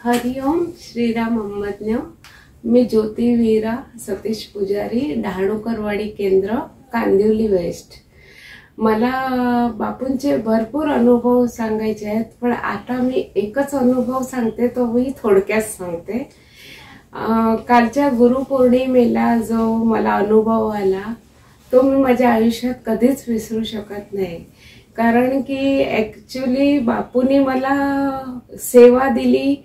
हरिओम श्रीराम अम्मज्ञ। मी ज्योती वीरा सतीश पुजारी, डहाणूकरवाडी केंद्र, कांदिवली वेस्ट। मला बापूंचे भरपूर अनुभव सांगायचे आहेत, पण आता मी एकच अनुभव सांगते, तो मी थोडक्यात सांगते। कालच्या गुरुपौर्णिमेला जो मला अनुभव आला तो मी माझ्या आयुष्यात कधीच विसरू शकत नाही। कारण की ऍक्च्युली बापूंनी मला सेवा दिली,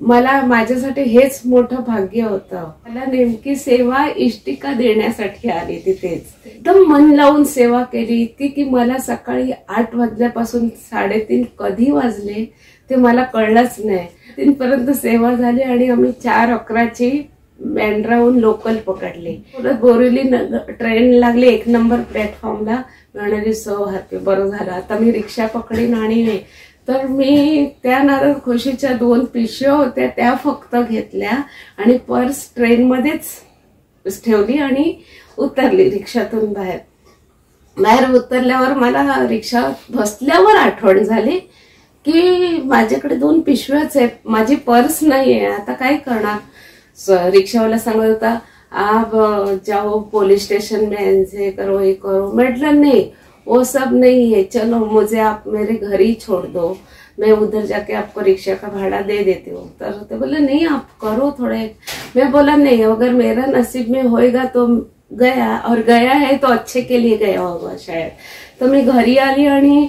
मला माझ्यासाठी हेच मोठं भाग्य होतं। मला नेमकी सेवा इष्टिका देण्यासाठी आली, तिथेच एकदम मन लावून सेवा केली इतकी की मला सकाळी 8 वाजल्यापासून 3:30 कधी वाजले ते मला कळलंच नाही। 3 पर्यंत सेवा झाली आणि आम्ही 4:11ची बँड्राहून लोकल पकडली। परत बोरिवली ट्रेन लागली 1 नंबर प्लॅटफॉर्मला। म्हणाली सो हॅपी, बरं झालं आता मी रिक्षा पकडीन। आणि तर मी त्या नादात खुशीच्या 2 पिशव्या होत्या त्या फक्त घेतल्या आणि पर्स ट्रेन मध्येच ठेवली आणि उतरली रिक्षातून बाहेर उतरल्यावर मला रिक्षा बसल्यावर आठवण झाली की माझ्याकडे 2 पिशव्याच आहेत, माझी पर्स नाहीये, आता काय करणार। रिक्षावाला सांगत होता आप जाओ पुलिस स्टेशन में ऐसे करो ये करो। मतलब नहीं, वो सब नहीं है, चलो मुझे आप मेरे घर ही छोड़ दो, मैं उधर जाके आपको रिक्शा का भाड़ा दे देती हूँ। तो बोले नहीं आप करो थोड़े। मैं बोला नहीं, अगर मेरा नसीब में होएगा तो गया, और गया है तो अच्छे के लिए गया होगा शायद। तो मी घरी आली आणि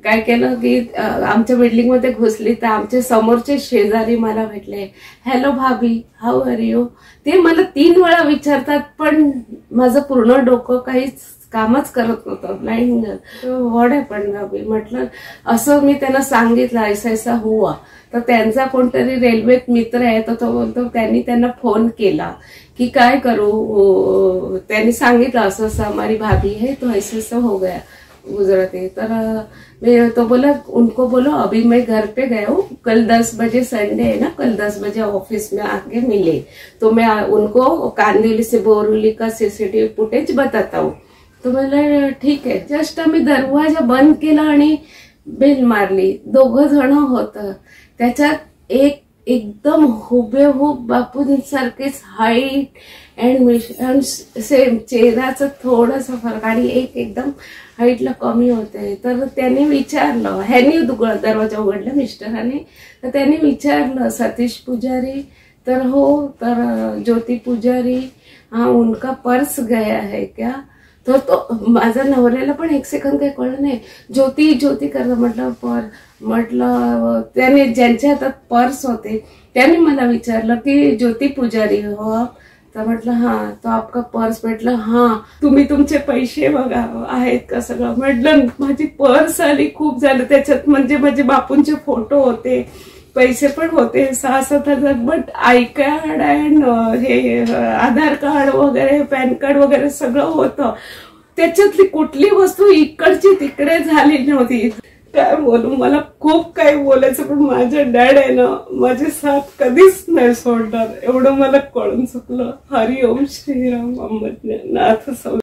काय केलं की आमच्या बिल्डिंग मध्ये घुसली तर आमचे समोरचे शेजारी मला भेटले। Hello Bhabhi, how are you. ते मला 3 वेळा विचारतात, पण माझं पूर्ण डोकं काहीच कामच करत नव्हतं, ब्लाइंड। व्हॉट हॅपन भाभी, म्हटलं असं मी त्यांना सांगितलं ऐसा हुआ। तर त्यांचा कोणतरी रेल्वेत मित्र आहे, तर तो बोलतो त्यांना फोन केला की काय करू। त्यांनी सांगितलं असं हमारी भाभी है तो ऐसा हो गया गुजराती। तर तो बोला उनको बोलो अभी मैं घर पे गया हूँ, कल 10 बजे संडे है ना, कल 10 बजे ऑफिस में आके मिले तो मैं उनको कांदिवली से बोरिवली का सीसीटीवी फुटेज बताता हूँ। तो मला ठीक आहे। जस्ट आम्ही दरवाजा बंद केला आणि बेल मारली। 2 जण होत, त्याच्यात एक एकदम हुबेहूब बापूंसारखेच हाईट अँड सेम, चेहऱ्याचं थोडंसं फरक आणि एक एकदम हाईटला कमी होते। तर त्यांनी विचारलं, ह्यांनी दरवाजा उघडला मिस्टरांनी, तर त्यांनी विचारलं सतीश पुजारी, तर हो, तर ज्योति पुजारी, हाँ उनका पर्स गया है क्या। तो माझ्या नवऱ्याला पण 1 सेकंद काही कळलं नाही। ज्योती ज्योती करता म्हटलं त्याने ज्यांच्या हातात पर्स होते त्यांनी मला विचारलं की ज्योति पुजारी हो आप। तर म्हटलं हाँ, तो आपका पर्स। म्हटलं हाँ, तुम्ही तुमचे पैसे बघा आहेत का सगळं। म्हटलं माझी पर्स आली, खूप झालं त्याच्यात, म्हणजे माझे बापूंचे फोटो होते, पैसे पण होते 6-7 हजार, बट आय कार्ड अँड हे आधार कार्ड वगैरे पॅन कार्ड वगैरे सगळं होतं। त्याच्यातली कुठली वस्तू इकडची तिकडे झाली नव्हती। काय बोलू, मला खूप काही बोलायचं, पण माझ्या डॅड आहे ना माझी साथ कधीच नाही सोडणार, एवढं मला कळून चुकलं। हरिओम श्रीराम अम्मज्ञ नाथ।